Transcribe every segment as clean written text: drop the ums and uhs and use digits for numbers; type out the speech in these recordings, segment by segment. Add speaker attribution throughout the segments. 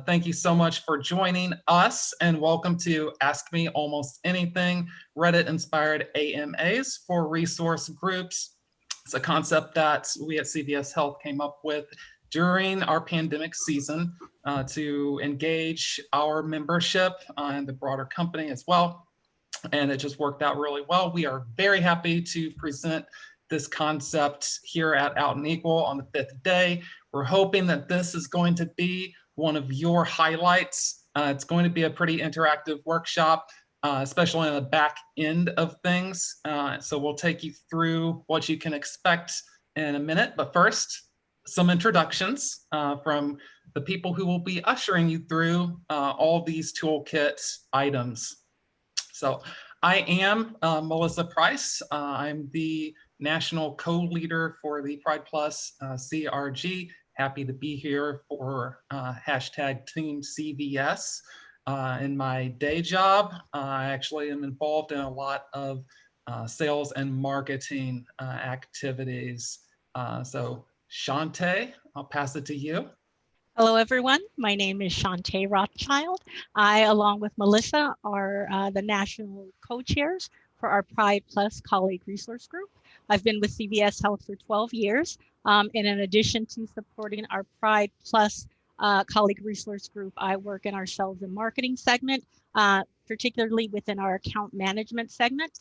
Speaker 1: Thank you so much for joining us, and welcome to Ask Me Almost Anything, Reddit-inspired AMAs for resource groups. It's a concept that we at CVS Health came up with during our pandemic season to engage our membership and the broader company as well. And it just worked out really well. We are very happy to present this concept here at Out and Equal on the 5th day. We're hoping that this is going to be one of your highlights. It's going to be a pretty interactive workshop, especially on the back end of things. So we'll take you through what you can expect in a minute. But first, some introductions from the people who will be ushering you through all these toolkit items. So I am Melissa Price. I'm the national co-leader for the Pride Plus CRG. Happy to be here for hashtag Team CVS. In my day job, I actually am involved in a lot of sales and marketing activities. So Shante, I'll pass it to you.
Speaker 2: Hello, everyone. My name is Shante Rothschild. I, along with Melissa, are the national co-chairs for our Pride Plus colleague resource group. I've been with CVS Health for 12 years. And in addition to supporting our Pride Plus colleague resource group, I work in our sales and marketing segment, particularly within our account management segment.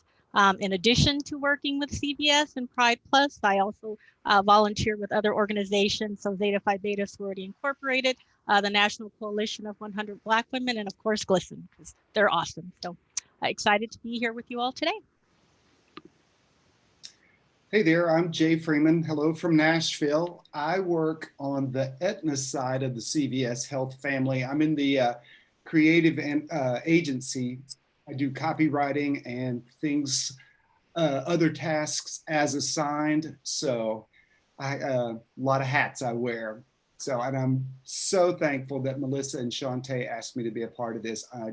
Speaker 2: In addition to working with CVS and Pride Plus, I also volunteer with other organizations, so Zeta Phi Beta Sorority Incorporated, the National Coalition of 100 Black Women, and of course GLSEN, because they're awesome. So excited to be here with you all today.
Speaker 3: Hey there, I'm Jay Freeman. Hello from Nashville. I work on the Aetna side of the CVS Health family. I'm in the creative agency. I do copywriting and things, other tasks as assigned. So a lot of hats I wear. So, and I'm so thankful that Melissa and Shante asked me to be a part of this. I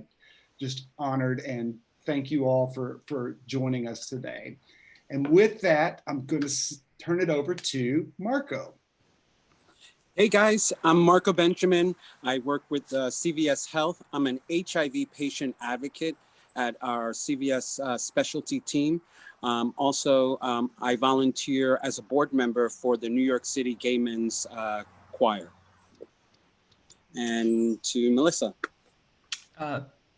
Speaker 3: just honored, and thank you all for joining us today. And with that, I'm going to turn it over to Marco.
Speaker 4: Hey guys, I'm Marco Benjamin. I work with CVS Health. I'm an HIV patient advocate at our CVS specialty team. I volunteer as a board member for the New York City Gay Men's Choir. And to Melissa.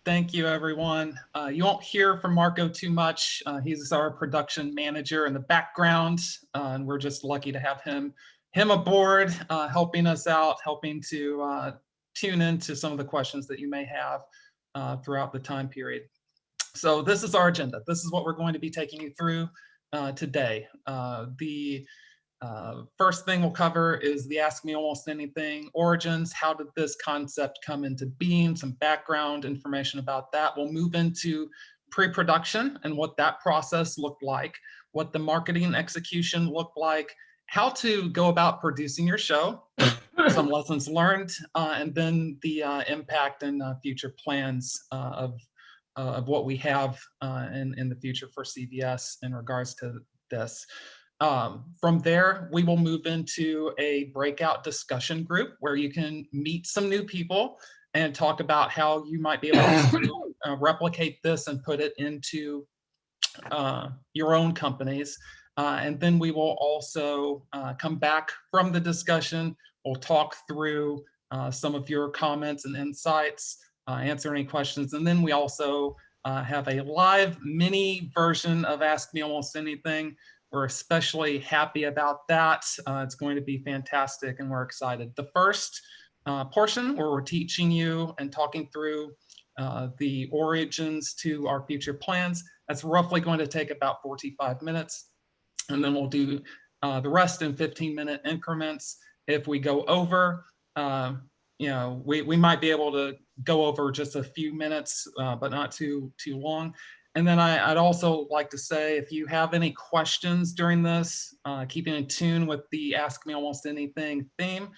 Speaker 1: Thank you, everyone. You won't hear from Marco too much. He's our production manager in the background, and we're just lucky to have him aboard, helping us out, helping to tune into some of the questions that you may have throughout the time period. So this is our agenda. This is what we're going to be taking you through today. The first thing we'll cover is the Ask Me Almost Anything origins. How did this concept come into being? Some background information about that. We'll move into pre-production and what that process looked like, what the marketing execution looked like, how to go about producing your show, some lessons learned, and then the impact and future plans of what we have in the future for CVS in regards to this. From there, we will move into a breakout discussion group where you can meet some new people and talk about how you might be able to replicate this and put it into your own companies. And then we will also come back from the discussion. We'll talk through some of your comments and insights, answer any questions. And then we also have a live mini version of Ask Me Almost Anything. We're especially happy about that. It's going to be fantastic and we're excited. The first portion where we're teaching you and talking through the origins to our future plans, that's roughly going to take about 45 minutes. And then we'll do the rest in 15-minute increments. If we go over, we might be able to go over just a few minutes, but not too long. And then I'd also like to say, if you have any questions during this, keeping in tune with the Ask Me Almost Anything theme,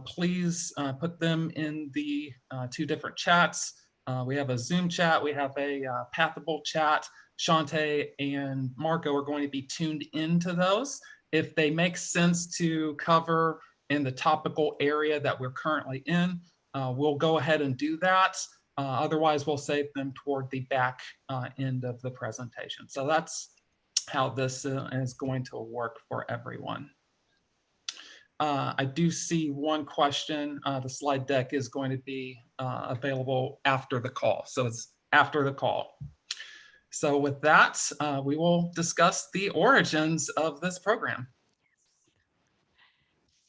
Speaker 1: please put them in the two different chats. We have a Zoom chat, we have a Pathable chat. Shante and Marco are going to be tuned into those. If they make sense to cover in the topical area that we're currently in, we'll go ahead and do that. Otherwise, we'll save them toward the back end of the presentation. So that's how this is going to work for everyone. I do see one question. The slide deck is going to be available after the call. So it's after the call. So with that, we will discuss the origins of this program.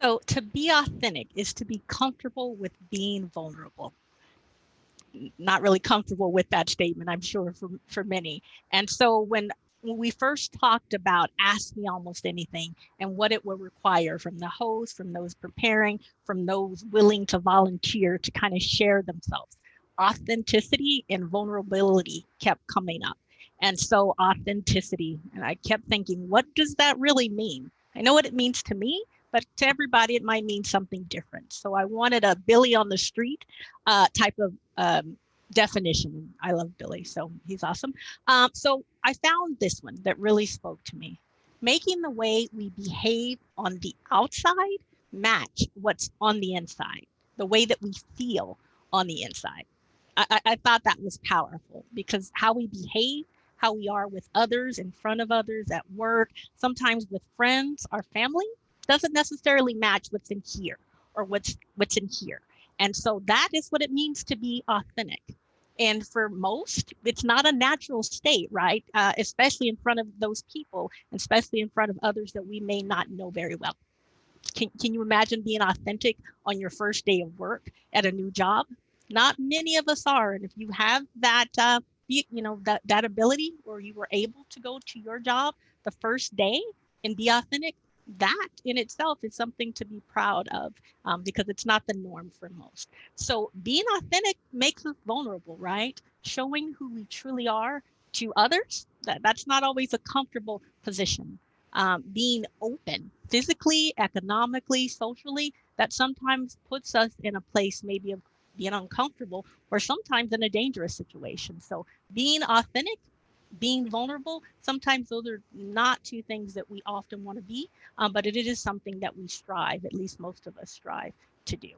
Speaker 2: So to be authentic is to be comfortable with being vulnerable. Not really comfortable with that statement, I'm sure, for many. And so when we first talked about Ask Me Almost Anything and what it will require from the host, from those preparing, from those willing to volunteer to kind of share themselves, authenticity and vulnerability kept coming up. And so authenticity, and I kept thinking, what does that really mean? I know what it means to me, but to everybody, it might mean something different. So I wanted a Billy on the street type of definition. I love Billy, so he's awesome. So I found this one that really spoke to me. Making the way we behave on the outside match what's on the inside, the way that we feel on the inside. I thought that was powerful because how we behave, how we are with others, in front of others, at work, sometimes with friends, our family, doesn't necessarily match what's in here or what's in here. And so that is what it means to be authentic. And for most, it's not a natural state, right? Especially in front of those people, especially in front of others that we may not know very well. Can you imagine being authentic on your first day of work at a new job? Not many of us are. And if you have that, that ability, or you were able to go to your job the first day and be authentic, that in itself is something to be proud of, because it's not the norm for most. So being authentic makes us vulnerable, right? Showing who we truly are to others, that's not always a comfortable position. Being open physically, economically, socially, that sometimes puts us in a place maybe of being uncomfortable or sometimes in a dangerous situation. So being authentic, being vulnerable, sometimes those are not two things that we often want to be, but it is something that we strive, at least most of us strive to do.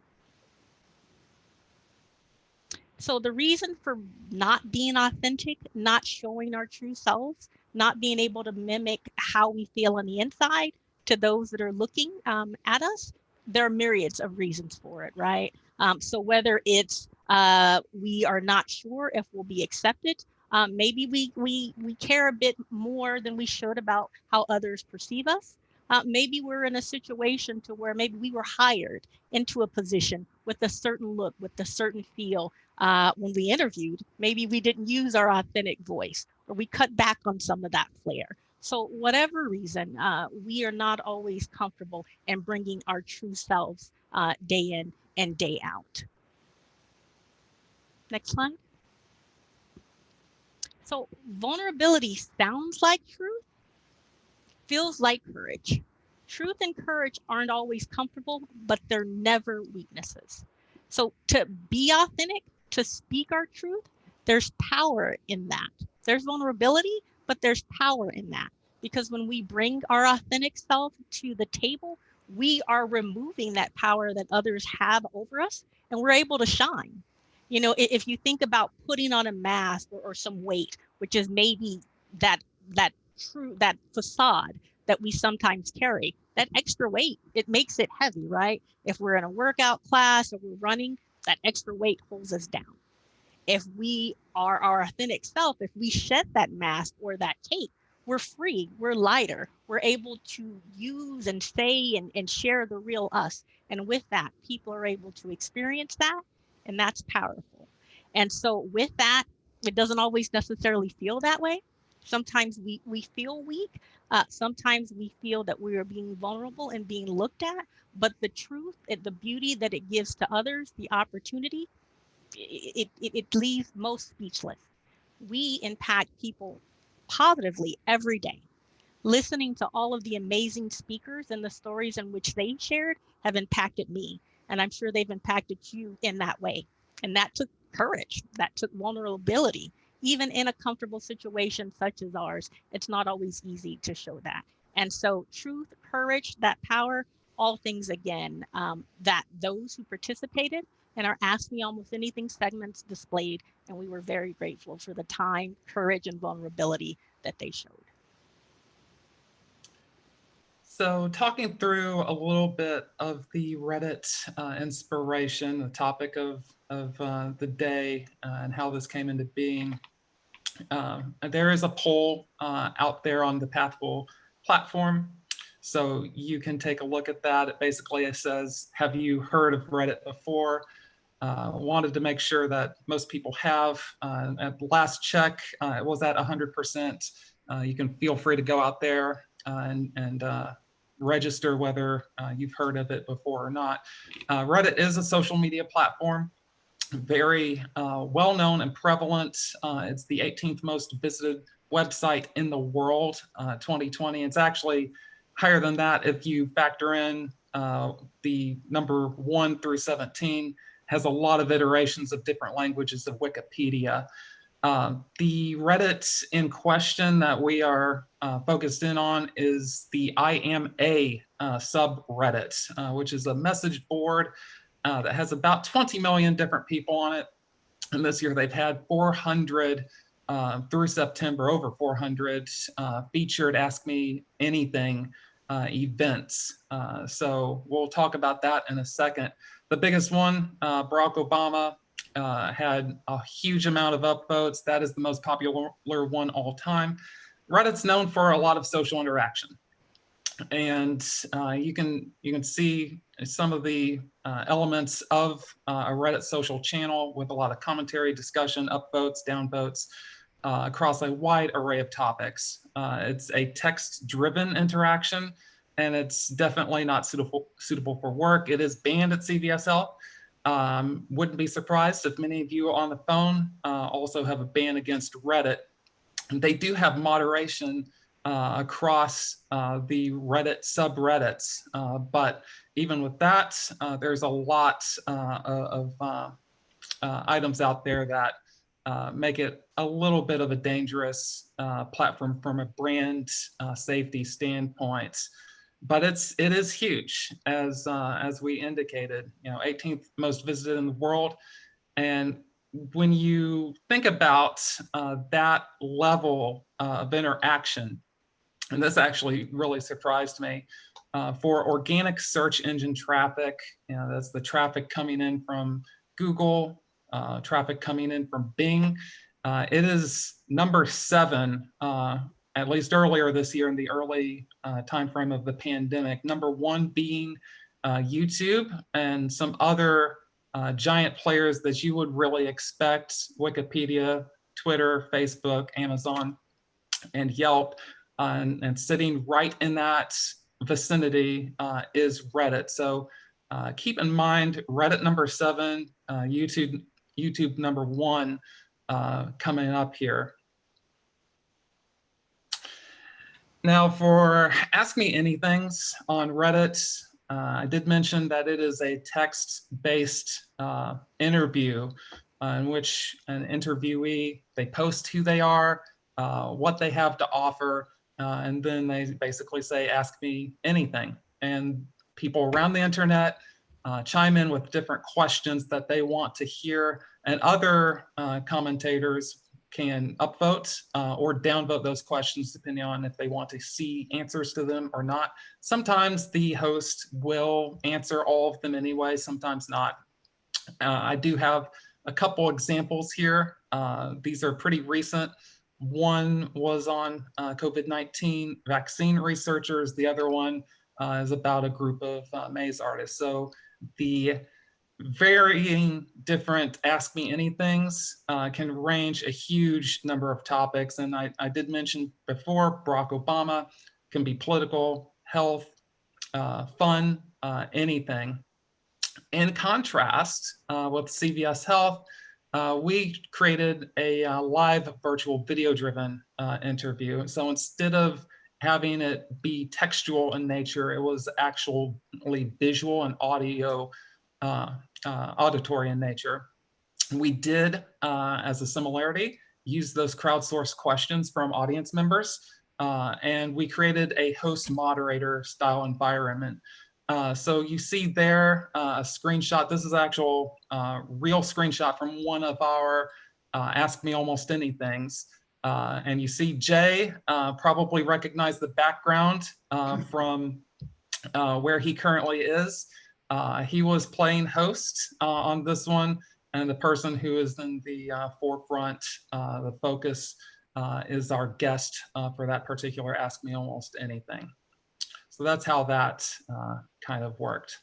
Speaker 2: So the reason for not being authentic, not showing our true selves, not being able to mimic how we feel on the inside to those that are looking at us, there are myriads of reasons for it, right? So whether it's we are not sure if we'll be accepted, maybe we care a bit more than we should about how others perceive us. Maybe we're in a situation to where maybe we were hired into a position with a certain look, with a certain feel. When we interviewed, maybe we didn't use our authentic voice, or we cut back on some of that flair. So whatever reason, we are not always comfortable in bringing our true selves day in and day out. Next slide. So vulnerability sounds like truth, feels like courage. Truth and courage aren't always comfortable, but they're never weaknesses. So to be authentic, to speak our truth, there's power in that. There's vulnerability, but there's power in that. Because when we bring our authentic self to the table, we are removing that power that others have over us, and we're able to shine. You know, if you think about putting on a mask or some weight, which is maybe that facade that we sometimes carry, that extra weight, it makes it heavy, right? If we're in a workout class or we're running, that extra weight holds us down. If we are our authentic self, if we shed that mask or that cape, we're free, we're lighter, we're able to use and say and share the real us. And with that, people are able to experience that, and that's powerful. And so with that, it doesn't always necessarily feel that way. Sometimes we feel weak. Sometimes we feel that we are being vulnerable and being looked at, but the truth, the beauty that it gives to others, the opportunity, it leaves most speechless. We impact people positively every day. Listening to all of the amazing speakers and the stories in which they shared have impacted me. And I'm sure they've impacted you in that way. And that took courage, that took vulnerability. Even in a comfortable situation such as ours, it's not always easy to show that. And so truth, courage, that power, all things again, that those who participated and our Ask Me Almost Anything segments displayed, and we were very grateful for the time, courage, and vulnerability that they showed.
Speaker 1: So talking through a little bit of the Reddit inspiration, the topic of the day and how this came into being. There is a poll out there on the Pathful platform. So you can take a look at that. It basically says, have you heard of Reddit before? Wanted to make sure that most people have. At last check, it was at 100%. You can feel free to go out there and register whether you've heard of it before or not. Reddit is a social media platform, very well known and prevalent. It's the 18th most visited website in the world, 2020. It's actually higher than that if you factor in the number 1 through 17, has a lot of iterations of different languages of Wikipedia. The Reddit in question that we are focused in on is the I Am A subreddit, which is a message board that has about 20 million different people on it. And this year they've had 400 through September, over 400 featured Ask Me Anything events. So we'll talk about that in a second. The biggest one, Barack Obama, had a huge amount of upvotes. That is the most popular one all time. Reddit's known for a lot of social interaction. And you can see some of the elements of a Reddit social channel with a lot of commentary, discussion, upvotes, downvotes across a wide array of topics. It's a text-driven interaction, and it's definitely not suitable for work. It is banned at CVS Health. Wouldn't be surprised if many of you on the phone also have a ban against Reddit. And they do have moderation across the Reddit subreddits. But even with that, there's a lot of items out there that make it a little bit of a dangerous platform from a brand safety standpoint. But it is huge, as we indicated, 18th most visited in the world. And when you think about that level of interaction, and this actually really surprised me, for organic search engine traffic, that's the traffic coming in from Google, traffic coming in from Bing, it is number 7, at least earlier this year in the early timeframe of the pandemic. Number 1 being YouTube and some other giant players that you would really expect: Wikipedia, Twitter, Facebook, Amazon, and Yelp. And sitting right in that vicinity is Reddit. So keep in mind, Reddit number 7, YouTube number 1 coming up here. Now for Ask Me Anythings on Reddit, I did mention that it is a text-based interview in which an interviewee, they post who they are, what they have to offer, and then they basically say, ask me anything. And people around the internet chime in with different questions that they want to hear, and other commentators can upvote or downvote those questions depending on if they want to see answers to them or not. Sometimes the host will answer all of them anyway, sometimes not. I do have a couple examples here. These are pretty recent. One was on COVID-19 vaccine researchers. The other one is about a group of maze artists. So the varying different Ask Me Anythings can range a huge number of topics. And I did mention before, Barack Obama can be political, health, fun, anything. In contrast, with CVS Health, we created a live virtual video-driven interview. So instead of having it be textual in nature, it was actually visual and audio, auditory in nature. We did, as a similarity, use those crowdsourced questions from audience members, and we created a host moderator style environment. So you see there a screenshot. This is actual real screenshot from one of our Ask Me Almost Anythings. And you see Jay probably recognize the background from where he currently is. He was playing host on this one, and the person who is in the forefront, the focus, is our guest for that particular Ask Me Almost Anything. So that's how that kind of worked.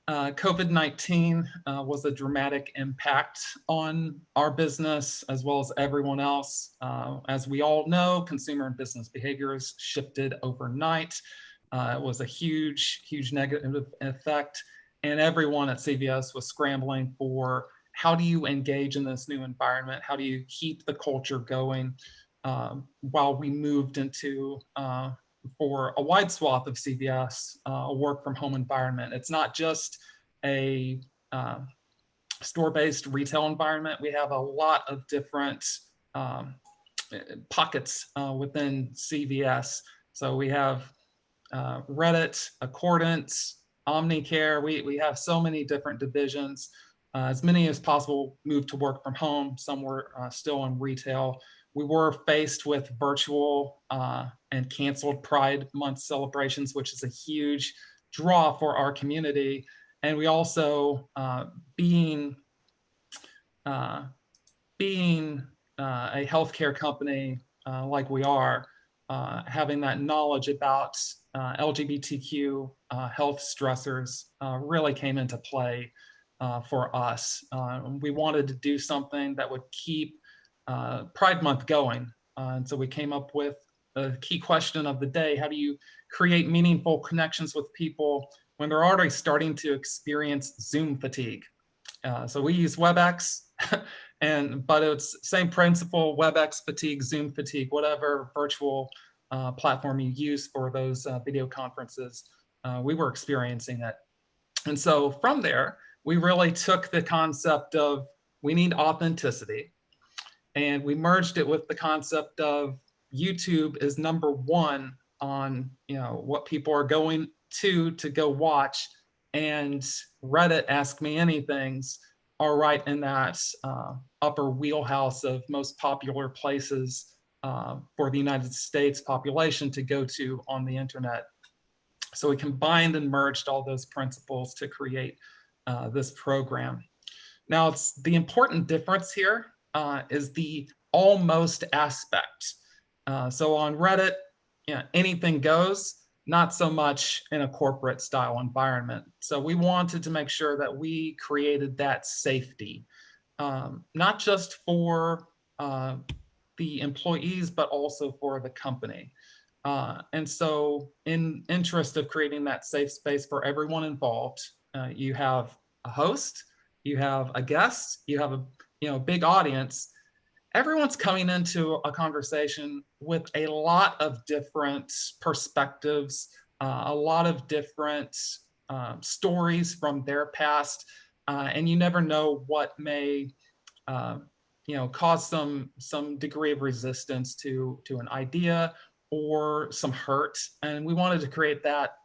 Speaker 1: COVID-19 was a dramatic impact on our business as well as everyone else. As we all know, consumer and business behaviors shifted overnight. It was a huge, huge negative effect, and everyone at CVS was scrambling for how do you engage in this new environment? How do you keep the culture going while we moved into for a wide swath of CVS, a work from home environment. It's not just a store-based retail environment. We have a lot of different pockets within CVS. So we have Reddit, Accordance, Omnicare. We have so many different divisions. As many as possible moved to work from home. Some were still in retail. We were faced with virtual and canceled Pride Month celebrations, which is a huge draw for our community. And we also, being a healthcare company like we are, having that knowledge about LGBTQ health stressors really came into play for us. We wanted to do something that would keep Pride Month going. And so we came up with the key question of the day: how do you create meaningful connections with people when they're already starting to experience Zoom fatigue? So we use WebEx, but it's same principle: WebEx fatigue, Zoom fatigue, whatever virtual platform you use for those video conferences, we were experiencing it. And so from there, we really took the concept of we need authenticity, and we merged it with the concept of YouTube is number one on what people are going to go watch, and Reddit Ask Me Anythings are right in that upper wheelhouse of most popular places for the United States population to go to on the internet. So we combined and merged all those principles to create this program. Now, it's the important difference here is the almost aspect. So on Reddit, anything goes, not so much in a corporate style environment. So we wanted to make sure that we created that safety, not just for the employees, but also for the company. And so in interest of creating that safe space for everyone involved, you have a host, you have a guest, you have a big audience. Everyone's coming into a conversation with a lot of different perspectives, a lot of different stories from their past, and you never know what may cause some degree of resistance to an idea or some hurt. And we wanted to create that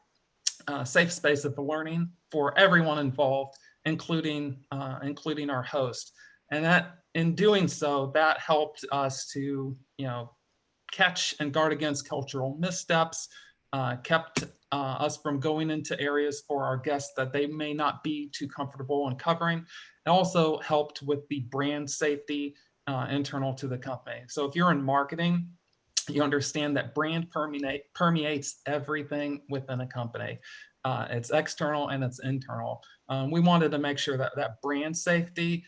Speaker 1: safe space of learning for everyone involved, including our host. And that, in doing so, that helped us to catch and guard against cultural missteps, kept us from going into areas for our guests that they may not be too comfortable in covering. It also helped with the brand safety internal to the company. So if you're in marketing, you understand that brand permeates everything within a company. It's external and it's internal. We wanted to make sure that that brand safety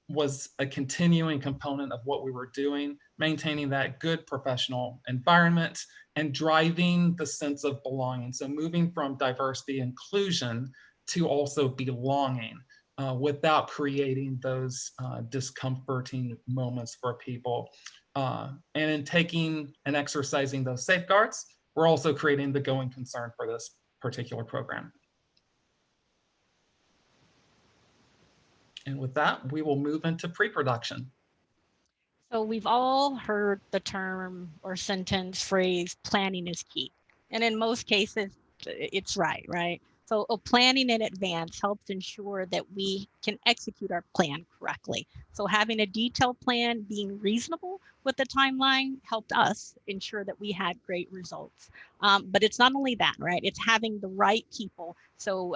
Speaker 1: was a continuing component of what we were doing, maintaining that good professional environment and driving the sense of belonging. So moving from diversity inclusion to also belonging without creating those discomforting moments for people. And in taking and exercising those safeguards, we're also creating the going concern for this particular program. And with that, we will move into pre-production.
Speaker 2: So we've all heard the term or sentence phrase, planning is key. And in most cases, it's right? So planning in advance helps ensure that we can execute our plan correctly. So having a detailed plan, being reasonable with the timeline, helped us ensure that we had great results. But it's not only that, right? It's having the right people. So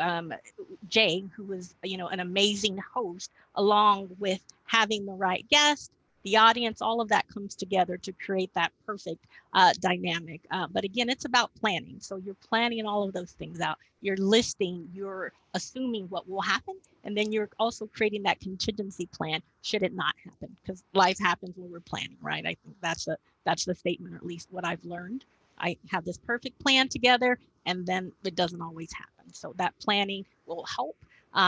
Speaker 2: Jay, who was, an amazing host, along with having the right guest, the audience, all of that comes together to create that perfect dynamic. But again, it's about planning. So you're planning all of those things out. You're listing, you're assuming what will happen, and then you're also creating that contingency plan should it not happen, because life happens when we're planning, right? I think that's the statement, or at least what I've learned. I have this perfect plan together, and then it doesn't always happen. So that planning will help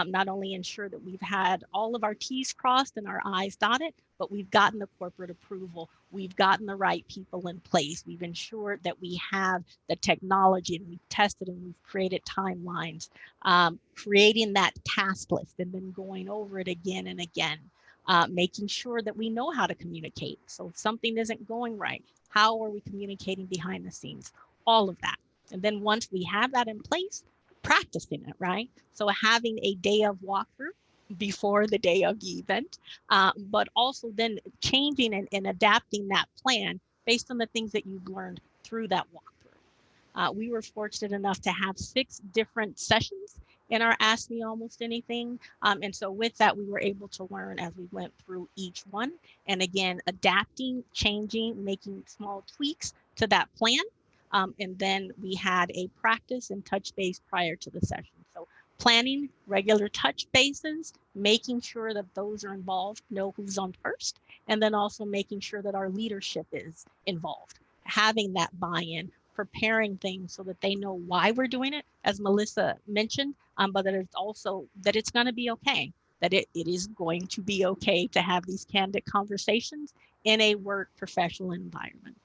Speaker 2: not only ensure that we've had all of our T's crossed and our I's dotted, but we've gotten the corporate approval. We've gotten the right people in place. We've ensured that we have the technology, and we've tested and we've created timelines, creating that task list and then going over it again and again, making sure that we know how to communicate. So if something isn't going right, how are we communicating behind the scenes? All of that. And then once we have that in place, practicing it, right? So having a day of walkthrough before the day of the event, but also then changing and adapting that plan based on the things that you've learned through that walkthrough. We were fortunate enough to have 6 different sessions in our Ask Me Almost Anything. And so with that, we were able to learn as we went through each one. And again, adapting, changing, making small tweaks to that plan. And then we had a practice and touch base prior to the session. So planning regular touch bases, making sure that those are involved, know who's on first, and then also making sure that our leadership is involved, having that buy-in, preparing things so that they know why we're doing it, as Melissa mentioned, but that it's also that it's going to be okay, that it is going to be okay to have these candid conversations in a work professional environment.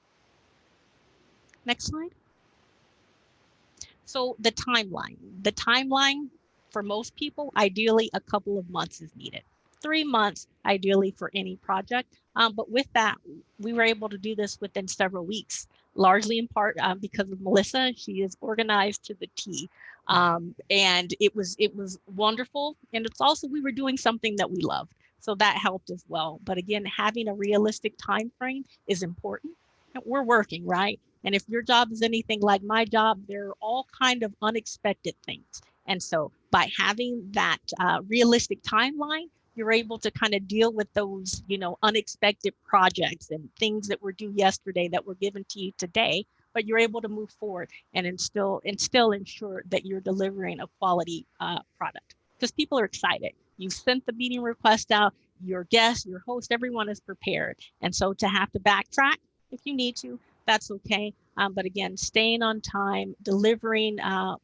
Speaker 2: Next slide. So the timeline for most people, ideally a couple of months is needed. 3 months, ideally for any project. But with that, we were able to do this within several weeks, largely in part because of Melissa. She is organized to the T. And it was wonderful. And it's also, we were doing something that we loved. So that helped as well. But again, having a realistic time frame is important. We're working, right? And if your job is anything like my job, there are all kind of unexpected things. And so by having that realistic timeline, you're able to kind of deal with those, unexpected projects and things that were due yesterday that were given to you today, but you're able to move forward and still ensure that you're delivering a quality product, because people are excited. You sent the meeting request out, your guest, your host, everyone is prepared. And so to have to backtrack if you need to, that's okay. But again, staying on time, delivering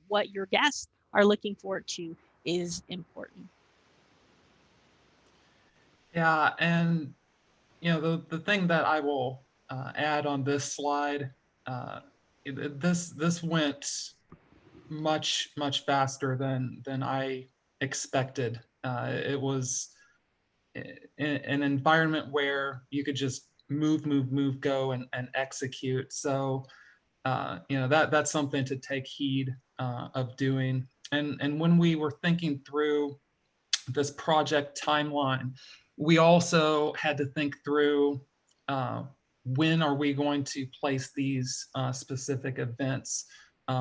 Speaker 2: what your guests are looking forward to is important.
Speaker 1: Yeah, and the thing that I will add on this slide, this went much faster than I expected. It was an environment where you could just move, go and execute. So that's something to take heed of doing. And when we were thinking through this project timeline, we also had to think through when are we going to place these specific events.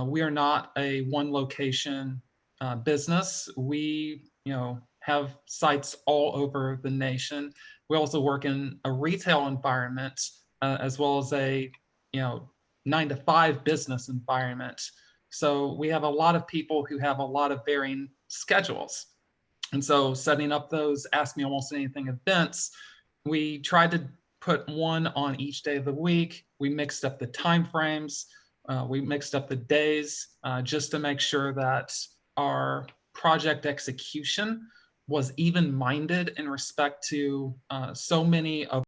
Speaker 1: We are not a one location business. We have sites all over the nation. We also work in a retail environment as well as a 9-to-5 business environment. So we have a lot of people who have a lot of varying schedules. And so setting up those Ask Me Almost Anything events, we tried to put one on each day of the week. We mixed up the time frames. We mixed up the days just to make sure that our project execution was even-minded in respect to so many of